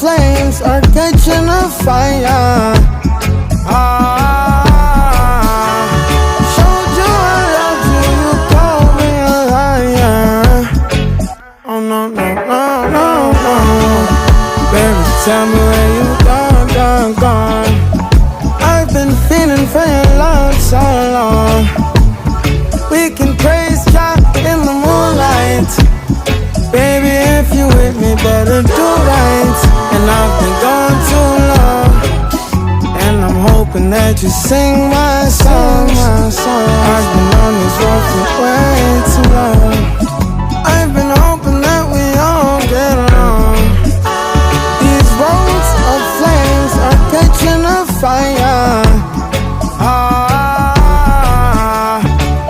flames are catching a fire. Showed you I loved you, you called me a liar. Oh no, no, no, no, no. Baby, tell me where you gone. I've been feeling for your love so long. We can praise God in the moonlight. Baby, if you with me, better do right. And I've been gone too long, and I'm hoping that you sing my song. I've been on